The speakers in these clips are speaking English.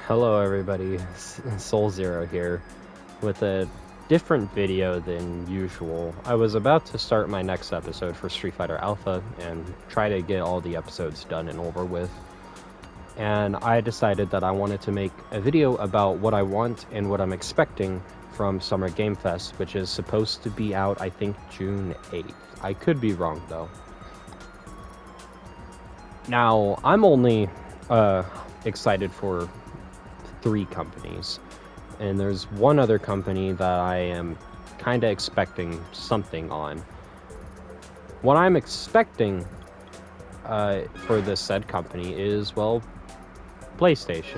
Hello everybody, Soul Zero here, with a different video than usual. I was about to start my next episode for Street Fighter Alpha and try to get all the episodes done and over with. And I decided that I wanted to make a video about what I want and what I'm expecting from Summer Game Fest, which is supposed to be out, I think, June 8th. I could be wrong, though. Now, I'm only excited for 3 companies, and there's one other company that I am kind of expecting something on. What I'm expecting for this said company is, well, PlayStation.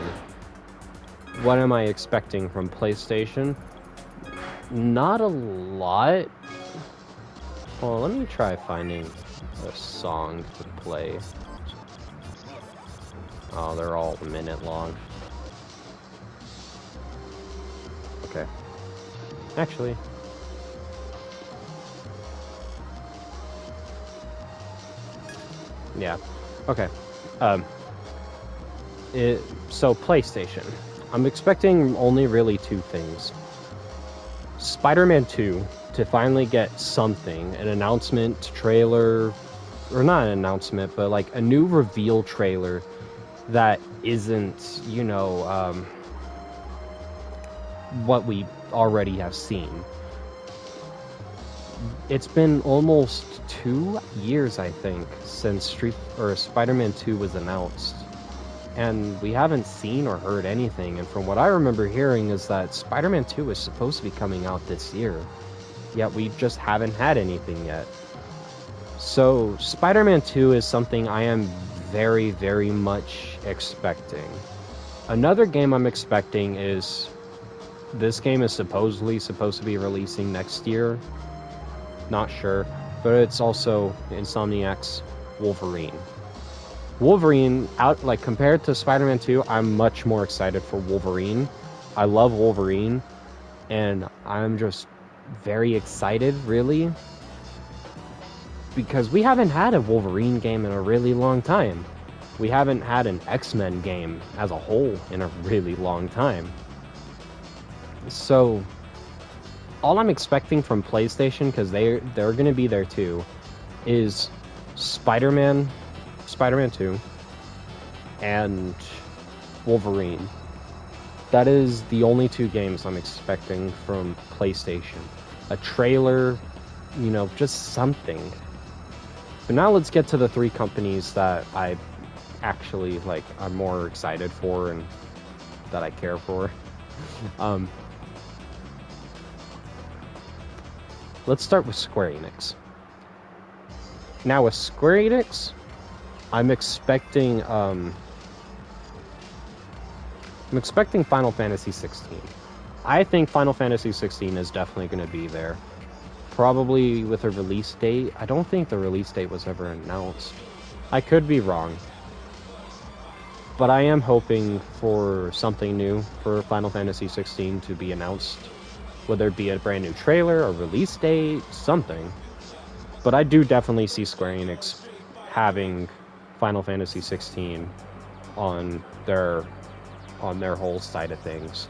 What am I expecting from PlayStation? Not a lot. Well, let me try finding a song to play. Oh, they're all a minute long. Okay. Actually. Yeah. Okay. So PlayStation. I'm expecting only really 2 things. Spider-Man 2 to finally get something, an announcement, trailer, or not an announcement, but like a new reveal trailer that isn't, you know, what we already have seen. It's been almost 2 years, I think, since Spider-Man 2 was announced, and we haven't seen or heard anything. And from what I remember hearing is that Spider-Man 2 is supposed to be coming out this year, yet we just haven't had anything yet. So Spider-Man 2 is something I am very, very much expecting. Another game I'm expecting is, this game is supposedly supposed to be releasing next year. Not sure, but it's also Insomniac's Wolverine. Wolverine, compared to Spider-Man 2, I'm much more excited for Wolverine. I love Wolverine, and I'm just very excited, really, because we haven't had a Wolverine game in a really long time. We haven't had an X-Men game as a whole in a really long time. So, all I'm expecting from PlayStation, because they're going to be there too, is Spider-Man 2, and Wolverine. That is the only 2 games I'm expecting from PlayStation. A trailer, you know, just something. But now let's get to the 3 companies that I actually, I'm more excited for and that I care for. Let's start with Square Enix. Now with Square Enix, I'm expecting Final Fantasy 16. I think Final Fantasy 16 is definitely going to be there. Probably with a release date. I don't think the release date was ever announced. I could be wrong. But I am hoping for something new for Final Fantasy 16 to be announced. Whether it be a brand new trailer, a release date, something. But I do definitely see Square Enix having Final Fantasy 16 on their whole side of things.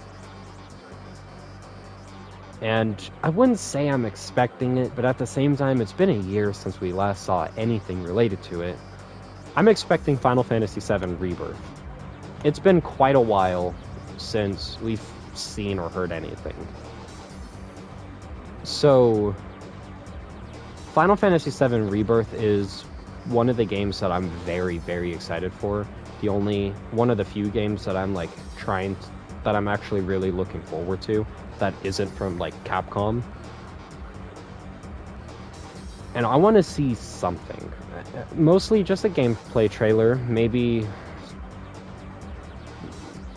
And I wouldn't say I'm expecting it, but at the same time, it's been a year since we last saw anything related to it. I'm expecting Final Fantasy VII Rebirth. It's been quite a while since we've seen or heard anything. So, Final Fantasy VII Rebirth is one of the games that I'm very, very excited for. One of the few games that I'm that I'm actually really looking forward to that isn't from Capcom. And I want to see something. Mostly just a gameplay trailer, maybe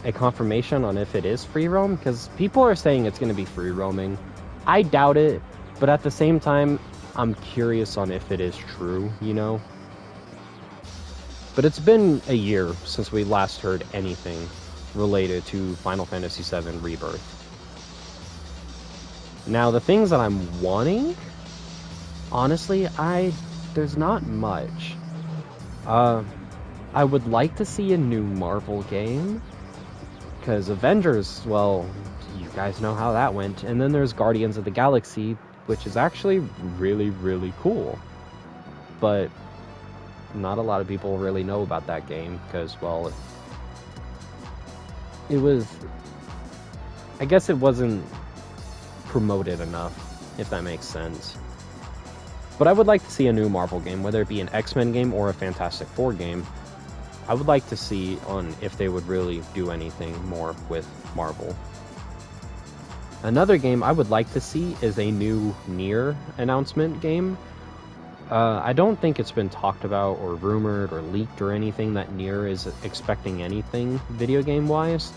a confirmation on if it is free roam, because people are saying it's going to be free roaming. I doubt it, but at the same time, I'm curious on if it is true, you know? But it's been a year since we last heard anything related to Final Fantasy VII Rebirth. Now, the things that I'm wanting, honestly, there's not much. I would like to see a new Marvel game. Because Avengers, well, you guys know how that went. And then there's Guardians of the Galaxy, which is actually really, really cool. But not a lot of people really know about that game because, well, it was... I guess it wasn't promoted enough, if that makes sense. But I would like to see a new Marvel game, whether it be an X-Men game or a Fantastic Four game. I would like to see on if they would really do anything more with Marvel. Another game I would like to see is a new Nier announcement game. I don't think it's been talked about or rumored or leaked or anything that Nier is expecting anything video game wise.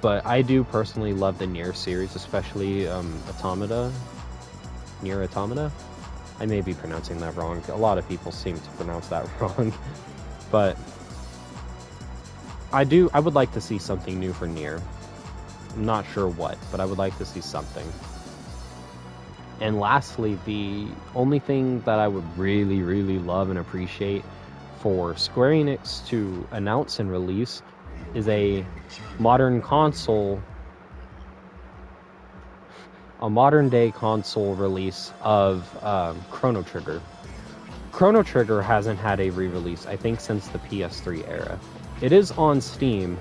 But I do personally love the Nier series, especially Automata. Nier Automata? I may be pronouncing that wrong. A lot of people seem to pronounce that wrong. But I would like to see something new for Nier. I'm not sure what, but I would like to see something. And lastly, the only thing that I would really, really love and appreciate for Square Enix to announce and release is a modern day console release of Chrono Trigger. Chrono Trigger hasn't had a re-release, I think, since the PS3 era. It is on Steam,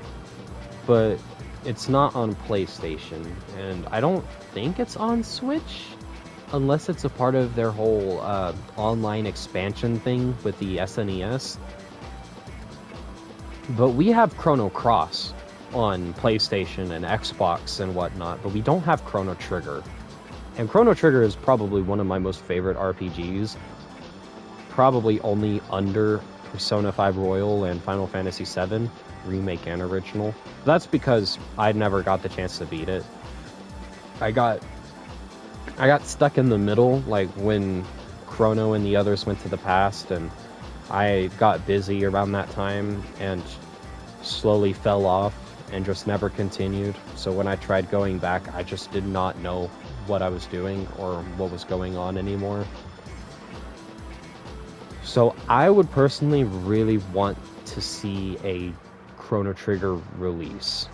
but it's not on PlayStation, and I don't think it's on Switch, unless it's a part of their whole online expansion thing with the SNES. But we have Chrono Cross on PlayStation and Xbox and whatnot, but we don't have Chrono Trigger. And Chrono Trigger is probably one of my most favorite RPGs, probably only under Persona 5 Royal and Final Fantasy VII, remake and original. That's because I never got the chance to beat it. I got stuck in the middle, like when Chrono and the others went to the past, and I got busy around that time and slowly fell off and just never continued. So when I tried going back, I just did not know what I was doing or what was going on anymore. So I would personally really want to see a Chrono Trigger release.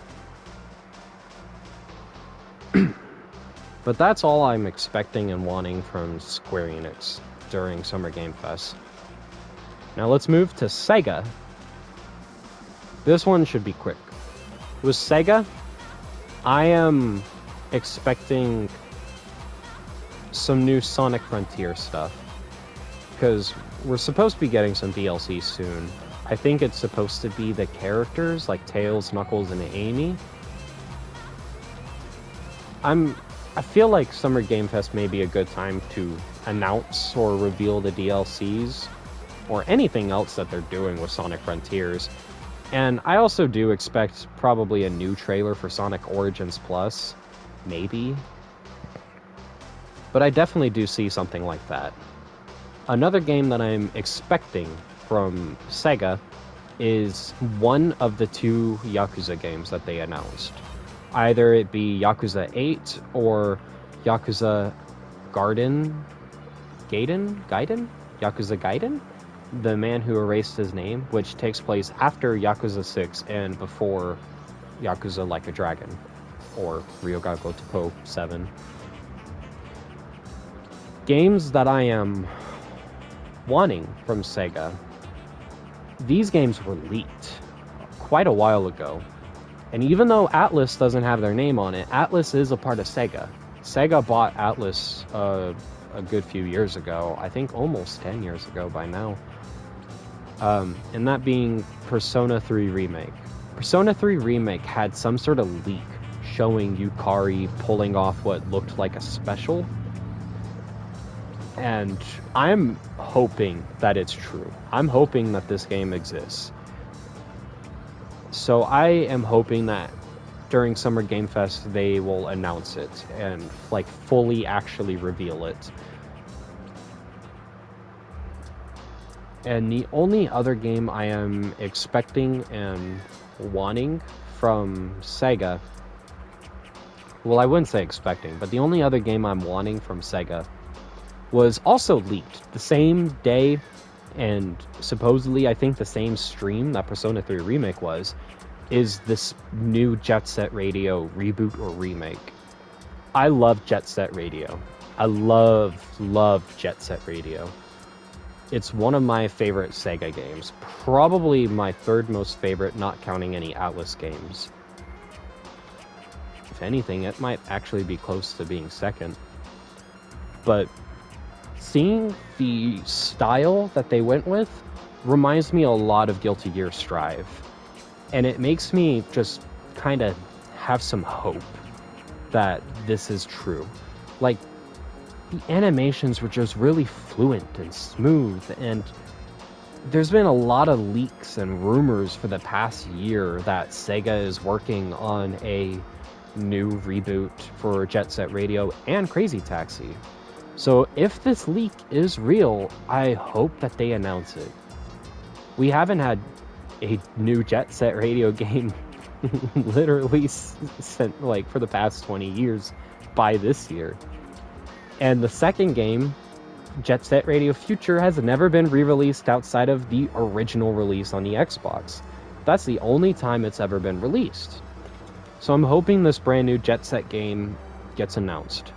But that's all I'm expecting and wanting from Square Enix during Summer Game Fest. Now let's move to Sega. This one should be quick. With Sega, I am expecting some new Sonic Frontier stuff, because we're supposed to be getting some DLC soon. I think it's supposed to be the characters like Tails, Knuckles, and Amy. I feel like Summer Game Fest may be a good time to announce or reveal the DLCs or anything else that they're doing with Sonic Frontiers. And I also do expect probably a new trailer for Sonic Origins Plus, maybe. But I definitely do see something like that. Another game that I'm expecting from Sega is one of the two Yakuza games that they announced. Either it be Yakuza 8 or Yakuza Gaiden? Yakuza Gaiden? The Man Who Erased His Name, which takes place after Yakuza 6 and before Yakuza Like a Dragon, or Ryoga Gotoku 7. Games that I am wanting from Sega. These games were leaked quite a while ago. And even though Atlus doesn't have their name on it, Atlus is a part of Sega. Sega bought Atlus a good few years ago. I think almost 10 years ago by now. And that being Persona 3 Remake. Persona 3 Remake had some sort of leak showing Yukari pulling off what looked like a special. And I'm hoping that it's true. I'm hoping that this game exists. So I am hoping that during Summer Game Fest they will announce it and like fully actually reveal it. And the only other game I am expecting and wanting from Sega, well, I wouldn't say expecting, but the only other game I'm wanting from Sega was also leaked the same day and supposedly I think the same stream that Persona 3 Remake was, is this new Jet Set Radio reboot or remake. I love Jet Set Radio. I love Jet Set Radio. It's one of my favorite Sega games. Probably my third most favorite, not counting any Atlas games. If anything, it might actually be close to being second. But seeing the style that they went with reminds me a lot of Guilty Gear Strive. And it makes me just kind of have some hope that this is true. Like, the animations were just really fluent and smooth, and there's been a lot of leaks and rumors for the past year that Sega is working on a new reboot for Jet Set Radio and Crazy Taxi. So if this leak is real, I hope that they announce it. We haven't had a new Jet Set Radio game literally for the past 20 years by this year. And the second game, Jet Set Radio Future, has never been re-released outside of the original release on the Xbox. That's the only time it's ever been released. So I'm hoping this brand new Jet Set game gets announced.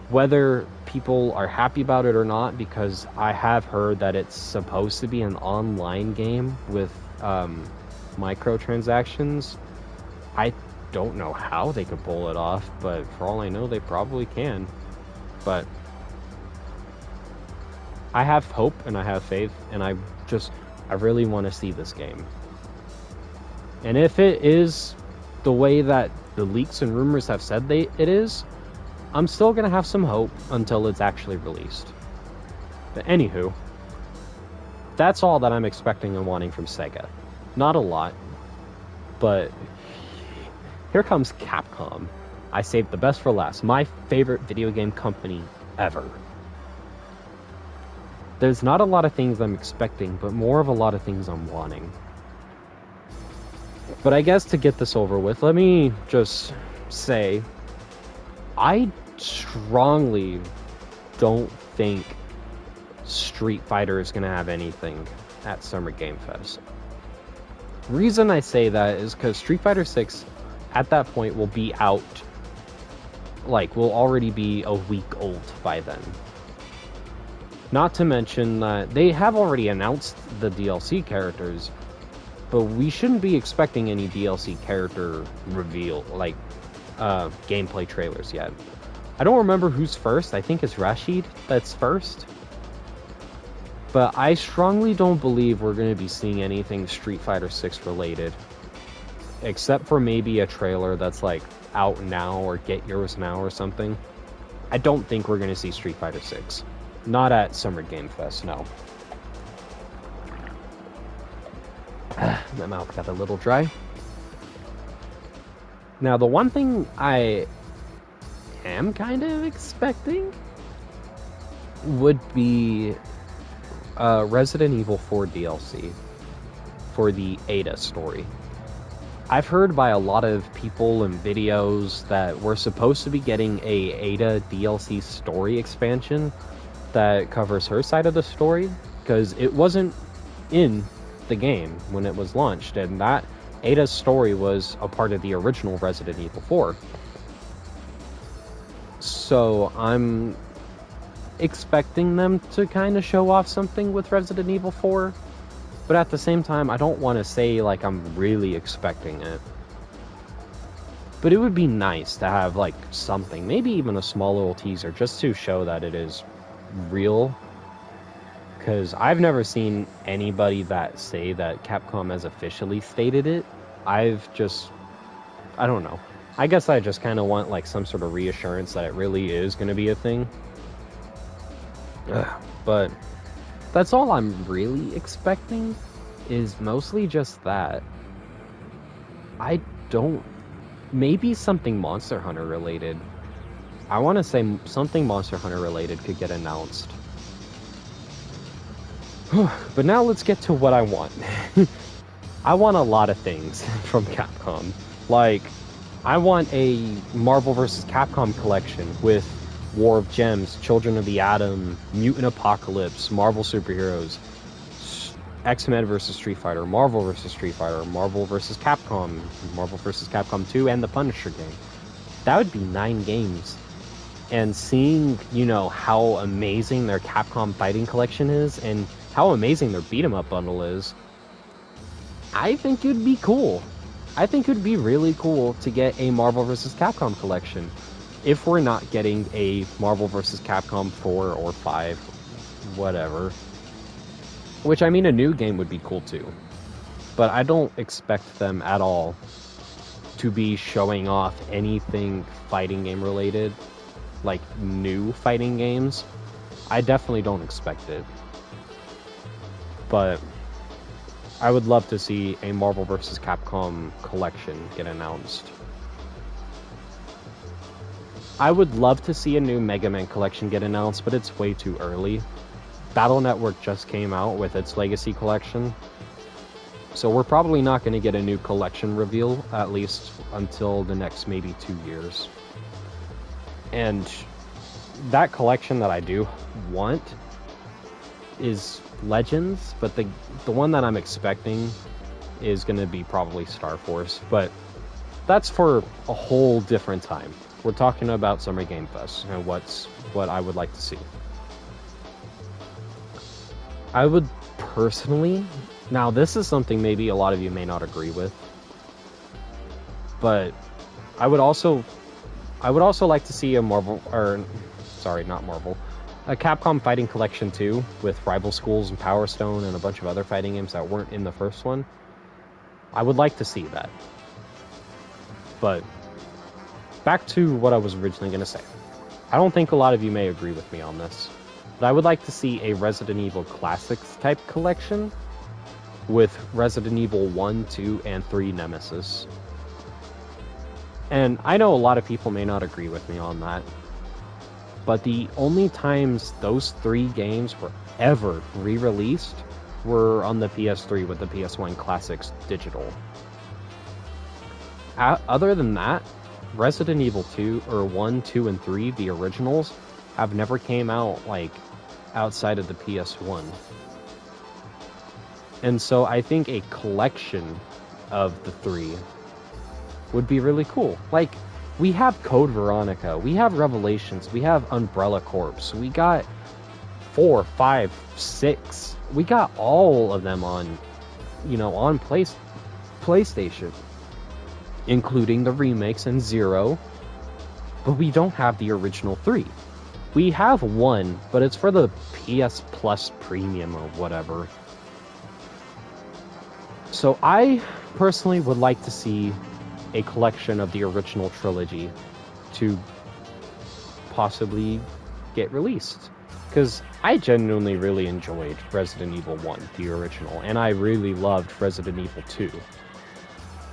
Whether people are happy about it or not, because I have heard that it's supposed to be an online game with microtransactions. I don't know how they could pull it off, but for all I know, they probably can. But I have hope and I have faith, and I really want to see this game. And if it is the way that the leaks and rumors have said it is, I'm still going to have some hope until it's actually released. But anywho, that's all that I'm expecting and wanting from Sega. Not a lot, but here comes Capcom. I saved the best for last. My favorite video game company ever. There's not a lot of things I'm expecting, but more of a lot of things I'm wanting. But I guess to get this over with, let me just say, I strongly don't think Street Fighter is going to have anything at Summer Game Fest. Reason I say that is because Street Fighter 6 at that point will be out, will already be a week old by then. Not to mention that they have already announced the DLC characters, but we shouldn't be expecting any DLC character reveal, gameplay trailers yet. I don't remember who's first. I think it's Rashid that's first. But I strongly don't believe we're going to be seeing anything Street Fighter 6 related. Except for maybe a trailer that's out now or get yours now or something. I don't think we're going to see Street Fighter 6. Not at Summer Game Fest, no. My mouth got a little dry. Now, the one thing I am kind of expecting would be Resident Evil 4 DLC for the Ada story. I've heard by a lot of people and videos that we're supposed to be getting a Ada DLC story expansion that covers her side of the story, because it wasn't in the game when it was launched, and that Ada's story was a part of the original Resident Evil 4. So I'm expecting them to kind of show off something with Resident Evil 4, but at the same time, I don't want to say I'm really expecting it. But it would be nice to have something, maybe even a small little teaser, just to show that it is real. Because I've never seen anybody that say that Capcom has officially stated it. I don't know. I guess I just kind of want some sort of reassurance that it really is going to be a thing. But that's all I'm really expecting, is mostly just that. Maybe something Monster Hunter related. I want to say something Monster Hunter related could get announced. But now let's get to what I want. I want a lot of things from Capcom. I want a Marvel vs. Capcom collection with War of Gems, Children of the Atom, Mutant Apocalypse, Marvel superheroes, X-Men versus Street Fighter, Marvel versus Street Fighter, Marvel versus Capcom, Marvel versus Capcom 2, and the Punisher game. That would be 9 games. And seeing, how amazing their Capcom Fighting Collection is, and how amazing their Beat 'em Up bundle is, I think it'd be cool. I think it'd be really cool to get a Marvel vs. Capcom collection. If we're not getting a Marvel vs. Capcom 4 or 5, whatever. Which, I mean, a new game would be cool too. But I don't expect them at all to be showing off anything fighting game related, like new fighting games. I definitely don't expect it. But I would love to see a Marvel vs. Capcom collection get announced. I would love to see a new Mega Man collection get announced, but it's way too early. Battle Network just came out with its Legacy collection, so we're probably not going to get a new collection reveal, at least until the next maybe 2 years. And that collection that I do want is Legends, but the one that I'm expecting is going to be probably Star Force, but that's for a whole different time. We're talking about Summer Game Fest and what I would like to see. I would personally, now this is something maybe a lot of you may not agree with, but I would also like to see a Capcom Fighting Collection 2 with Rival Schools and Power Stone and a bunch of other fighting games that weren't in the first one. I would like to see that. But back to what I was originally going to say. I don't think a lot of you may agree with me on this, but I would like to see a Resident Evil Classics type collection with Resident Evil 1, 2, and 3 Nemesis. And I know a lot of people may not agree with me on that, but the only times those 3 games were ever re-released were on the PS3 with the PS1 Classics Digital. Other than that, Resident Evil 2, or 1, 2, and 3, the originals, have never came out, outside of the PS1. And so I think a collection of the 3 would be really cool. We have Code Veronica, we have Revelations, we have Umbrella Corps, we got 4, 5, 6. We got all of them on, on PlayStation, including the remakes and 0, but we don't have the original 3. We have 1, but it's for the PS Plus Premium or whatever. So I personally would like to see a collection of the original trilogy to possibly get released. Because I genuinely really enjoyed Resident Evil 1, the original, and I really loved Resident Evil 2.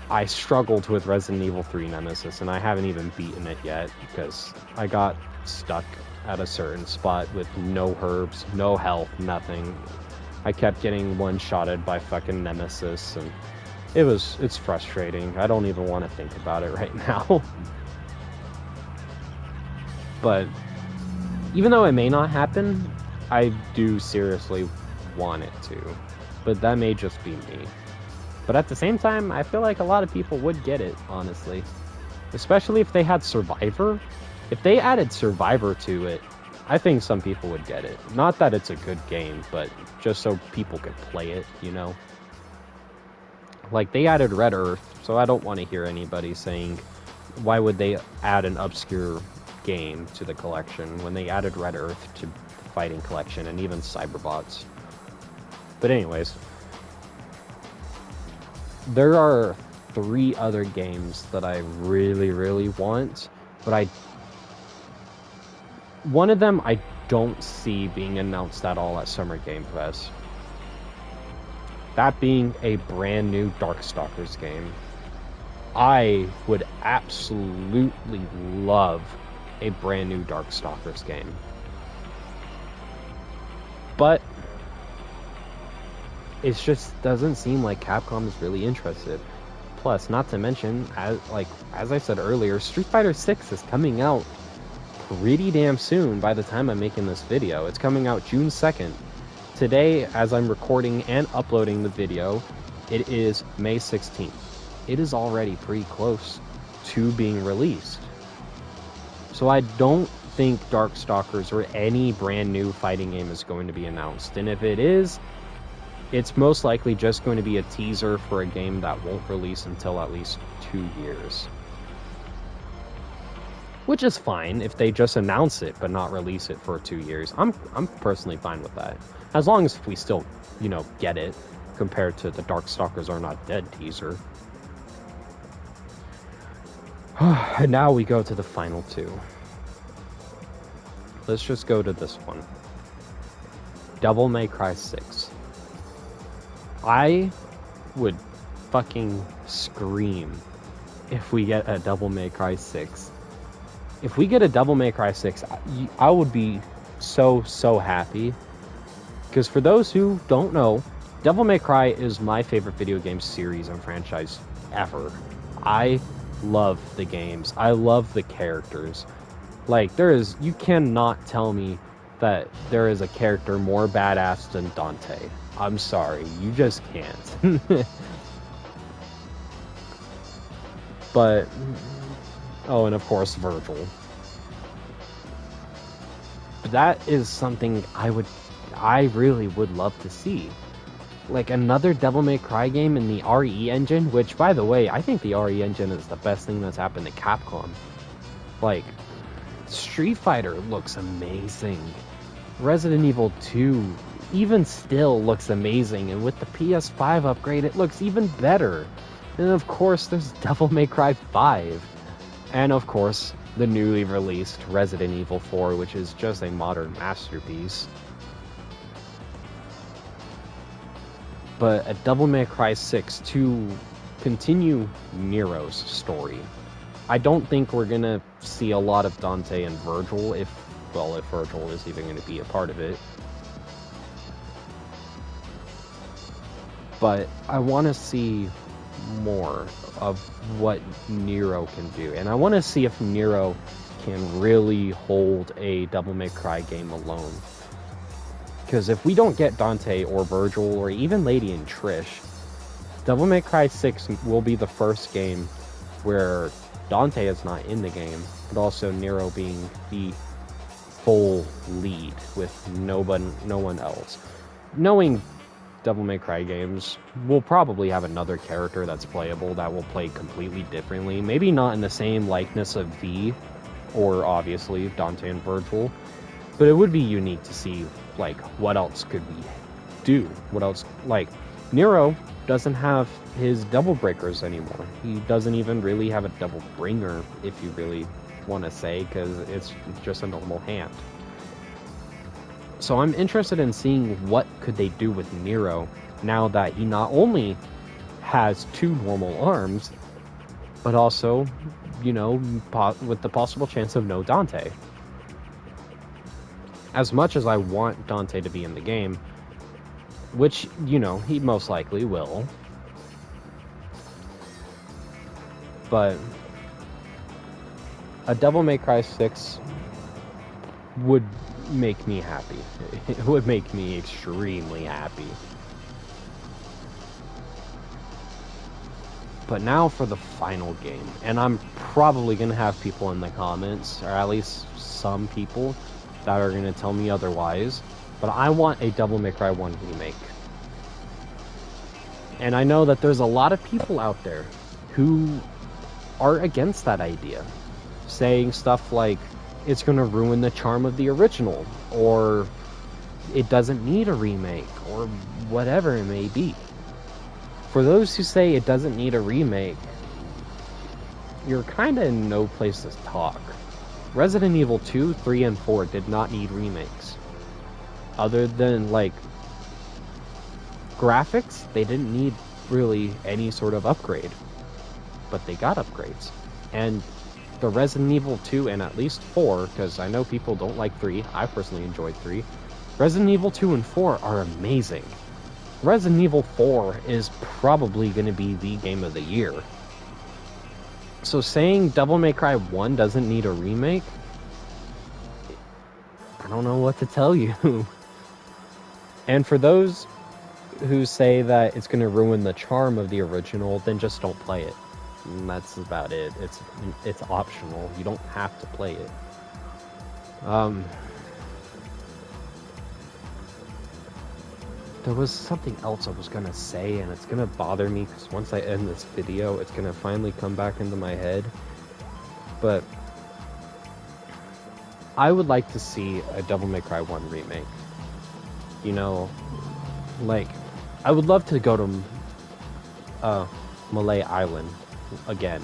I struggled with Resident Evil 3 Nemesis, and I haven't even beaten it yet because I got stuck at a certain spot with no herbs, no health, nothing. I kept getting one-shotted by fucking Nemesis, and it's frustrating. I don't even want to think about it right now. But even though it may not happen, I do seriously want it to. But that may just be me. But at the same time, I feel like a lot of people would get it, honestly. Especially if they had Survivor. If they added Survivor to it, I think some people would get it. Not that it's a good game, but just so people could play it, They added Red Earth, so I don't want to hear anybody saying, why would they add an obscure game to the collection when they added Red Earth to the Fighting Collection and even Cyberbots. But anyways, there are 3 other games that I really, really want, but one of them I don't see being announced at all at Summer Game Fest. That being a brand new Darkstalkers game. I would absolutely love a brand new Darkstalkers game. But it just doesn't seem like Capcom is really interested. Plus, not to mention, as I said earlier, Street Fighter 6 is coming out pretty damn soon by the time I'm making this video. It's coming out June 2nd. today, as I'm recording and uploading the video, it is May 16th. It is already pretty close to being released. So I don't think Darkstalkers or any brand new fighting game is going to be announced. And if it is, it's most likely just going to be a teaser for a game that won't release until at least 2 years. Which is fine if they just announce it but not release it for 2 years. I'm personally fine with that. As long as we still, get it compared to the Darkstalkers Are Not Dead teaser. And now we go to the final two. Let's just go to this one. Devil May Cry 6. I would fucking scream if we get a Devil May Cry 6. If we get a Devil May Cry 6, I would be so happy. Because for those who don't know, Devil May Cry is my favorite video game series and franchise ever. I love the games. I love the characters. Like, you cannot tell me that there is a character more badass than Dante. I'm sorry, you just can't. But, oh, and of course, Virgil. But that is something I really would love to see. Like, another Devil May Cry game in the RE engine, which, by the way, I think the RE engine is the best thing that's happened to Capcom. Like, Street Fighter looks amazing. Resident Evil 2 even still looks amazing, and with the PS5 upgrade, it looks even better. And of course, there's Devil May Cry 5. And of course, the newly released Resident Evil 4, which is just a modern masterpiece. But a Devil May Cry 6 to continue Nero's story. I don't think we're gonna see a lot of Dante and Virgil, if Virgil is even gonna be a part of it. But I want to see more of what Nero can do. And I want to see if Nero can really hold a Devil May Cry game alone. Because if we don't get Dante or Virgil or even Lady and Trish, Devil May Cry 6 will be the first game where Dante is not in the game, but also Nero being the full lead with no one else. Knowing Devil May Cry games, we'll probably have another character that's playable that will play completely differently. Maybe not in the same likeness of V, or obviously Dante and Virgil, but it would be unique to see, like, what else could we do? What else, like, Nero doesn't have his double breakers anymore. He doesn't even really have a double bringer, if you really want to say, because it's just a normal hand. So I'm interested in seeing what could they do with Nero now that he not only has 2 normal arms, but also, with the possible chance of no Dante. As much as I want Dante to be in the game, which, he most likely will. But a Devil May Cry 6 would make me happy. It would make me extremely happy. But now for the final game. And I'm probably going to have people in the comments, or at least some people, that are going to tell me otherwise. But I want a Devil May Cry 1 remake. And I know that there's a lot of people out there who are against that idea. Saying stuff like, it's going to ruin the charm of the original, or it doesn't need a remake, or whatever it may be. For those who say it doesn't need a remake, you're kind of in no place to talk. Resident Evil 2, 3, and 4 did not need remakes. Other than, like, graphics, they didn't need really any sort of upgrade. But they got upgrades. And the Resident Evil 2 and at least 4, because I know people don't like 3, I personally enjoyed 3, Resident Evil 2 and 4 are amazing. Resident Evil 4 is probably going to be the game of the year. So saying Devil May Cry 1 doesn't need a remake, I don't know what to tell you. And for those who say that it's going to ruin the charm of the original, then just don't play it. And that's about it. It's optional. You don't have to play it. There was something else I was going to say, and it's going to bother me because once I end this video, it's going to finally come back into my head. But I would like to see a Devil May Cry 1 remake. You know, like, I would love to go to Malay Island again,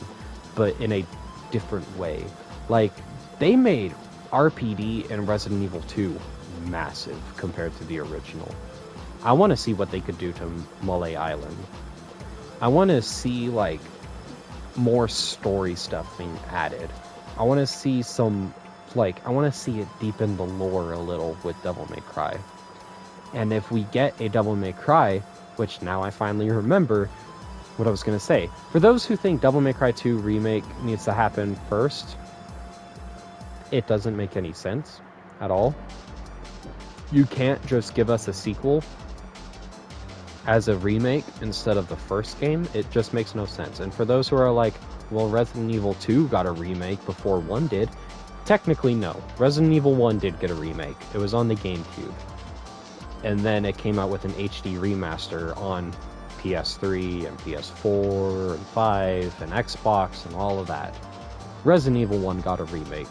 but in a different way. Like, they made RPD and Resident Evil 2 massive compared to the original. I want to see what they could do to Malay Island. I want to see, like, more story stuff being added. I want to see some, like, I want to see it deepen the lore a little with Devil May Cry. And if we get a Devil May Cry, which now I finally remember what I was going to say. For those who think Devil May Cry 2 Remake needs to happen first, it doesn't make any sense at all. You can't just give us a sequel as a remake instead of the first game. It just makes no sense. And for those who are like, well, Resident Evil 2 got a remake before 1 did, technically no. Resident Evil 1 did get a remake. It was on the GameCube. And then it came out with an HD remaster on PS3 and PS4 and 5 and Xbox and all of that. Resident Evil 1 got a remake.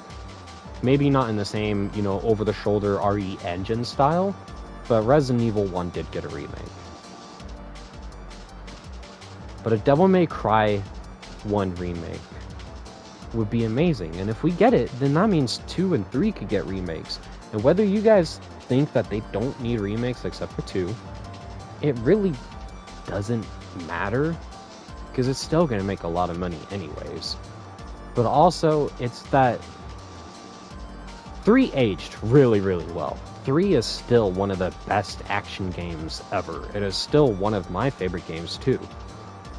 Maybe not in the same, you know, over-the-shoulder RE Engine style, but Resident Evil 1 did get a remake. But a Devil May Cry 1 remake would be amazing. And if we get it, then that means 2 and 3 could get remakes. And whether you guys think that they don't need remakes except for 2, it really doesn't matter, because it's still going to make a lot of money anyways. But also, it's that 3 aged really, really well. 3 is still one of the best action games ever. It is still one of my favorite games too.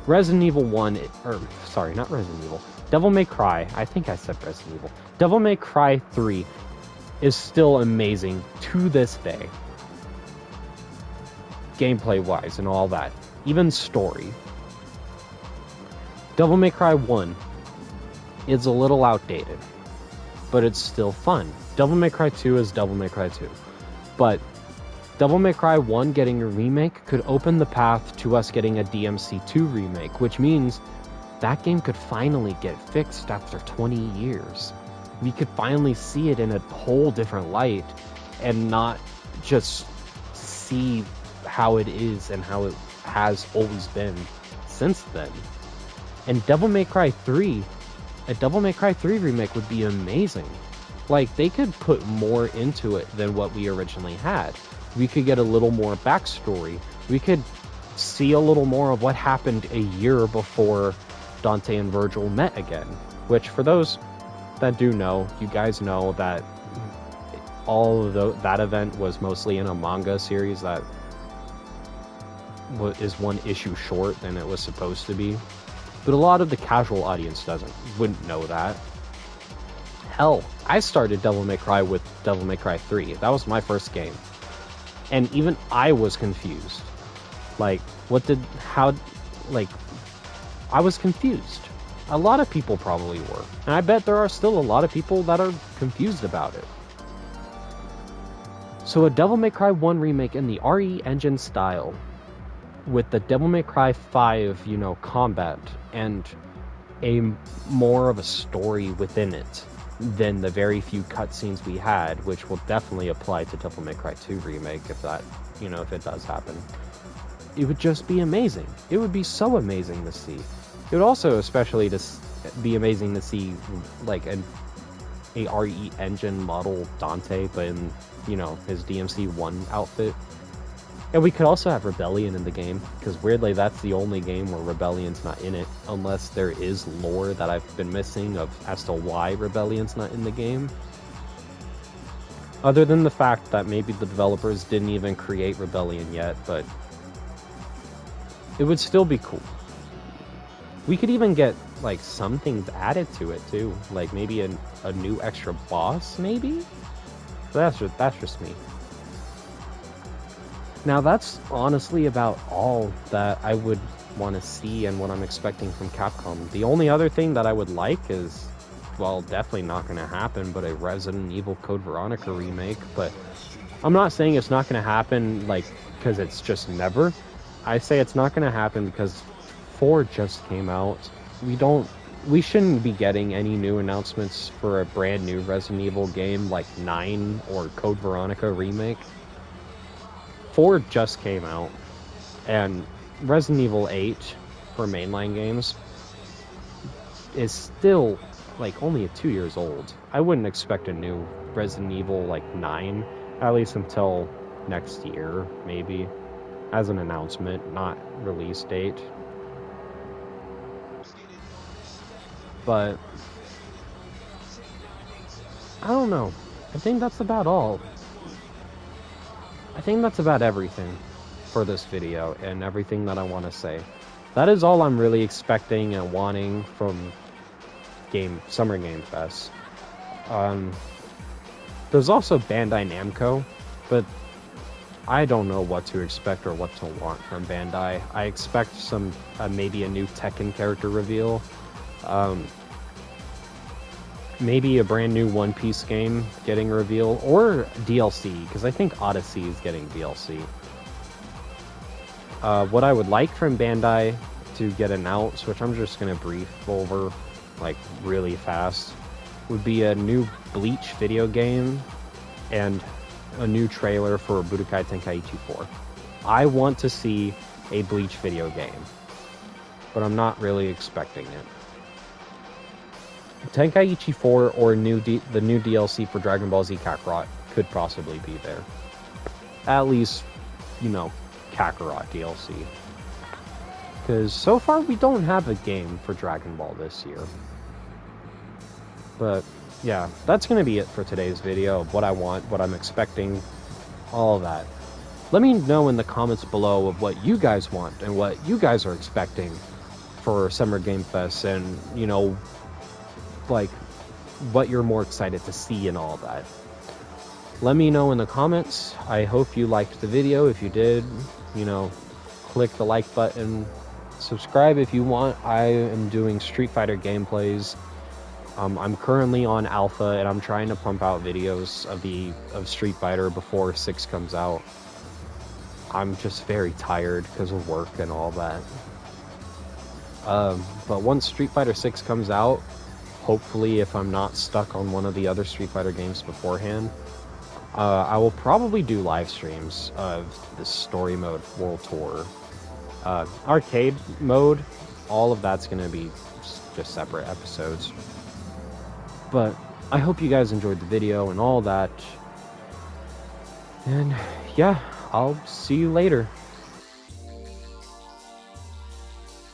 Resident Evil 1, or sorry, not Resident Evil, Devil May Cry, I think I said Resident Evil. Devil May Cry 3 is still amazing to this day. Gameplay wise and all that. Even story. Devil May Cry 1 is a little outdated, but it's still fun. Devil May Cry 2 is Devil May Cry 2. But Devil May Cry 1 getting a remake could open the path to us getting a DMC2 remake, which means that game could finally get fixed after 20 years. We could finally see it in a whole different light and not just see how it is and how it has always been since then. And Devil May Cry 3, a Devil May Cry 3 remake would be amazing. Like, they could put more into it than what we originally had. We could get a little more backstory. We could see a little more of what happened a year before Dante and Virgil met again. Which, for those that do know, you guys know that all of that event was mostly in a manga series that is 1 issue short than it was supposed to be. But a lot of the casual audience wouldn't know that. Hell, I started Devil May Cry with Devil May Cry 3. That was my first game. And even I was confused. Like, I was confused. A lot of people probably were. And I bet there are still a lot of people that are confused about it. So a Devil May Cry 1 remake in the RE Engine style, with the Devil May Cry 5, you know, combat, and a more of a story within it than the very few cutscenes we had, which will definitely apply to Devil May Cry 2 remake if that, you know, if it does happen. It would just be amazing. It would be so amazing to see. It would also especially be amazing to see, like, a RE Engine model Dante, but in, you know, his DMC1 outfit. And we could also have Rebellion in the game, because weirdly that's the only game where Rebellion's not in it, unless there is lore that I've been missing as to why Rebellion's not in the game. Other than the fact that maybe the developers didn't even create Rebellion yet, but it would still be cool. We could even get, like, some things added to it too, like maybe a new extra boss, maybe? But that's just me. Now that's honestly about all that I would want to see and what I'm expecting from Capcom. The only other thing that I would like is, well, definitely not going to happen, but a Resident Evil Code Veronica remake. But I'm not saying it's not going to happen, like, because it's just never. I say it's not going to happen because 4 just came out. We shouldn't be getting any new announcements for a brand new Resident Evil game like 9 or Code Veronica remake. 4 just came out, and Resident Evil 8 for mainline games is still like only 2 years old. I wouldn't expect a new Resident Evil like 9, at least until next year, maybe, as an announcement, not release date. But I don't know. I think that's about all. I think that's about everything for this video and everything that I want to say. That is all I'm really expecting and wanting from Summer Game Fest. There's also Bandai Namco, but I don't know what to expect or what to want from Bandai. I expect some maybe a new Tekken character reveal. Maybe a brand new One Piece game getting revealed, or DLC, because I think Odyssey is getting DLC. What I would like from Bandai to get announced, which I'm just going to brief over like really fast, would be a new Bleach video game and a new trailer for Budokai Tenkaichi 4. I want to see a Bleach video game, but I'm not really expecting it. Tenkaichi 4 or the new DLC for Dragon Ball Z Kakarot could possibly be there. At least, Kakarot DLC. Because so far we don't have a game for Dragon Ball this year. But yeah, that's going to be it for today's video of what I want, what I'm expecting, all of that. Let me know in the comments below of what you guys want and what you guys are expecting for Summer Game Fest, and, like, what you're more excited to see and all that. Let me know in the comments. I hope you liked the video. If you did, click the like button. Subscribe if you want. I am doing Street Fighter gameplays. I'm currently on alpha, and I'm trying to pump out videos of Street Fighter before 6 comes out. I'm just very tired because of work and all that. But once Street Fighter 6 comes out, hopefully if I'm not stuck on one of the other Street Fighter games beforehand, I will probably do live streams of the story mode world tour. Arcade mode, all of that's going to be just separate episodes. But I hope you guys enjoyed the video and all that. And yeah, I'll see you later.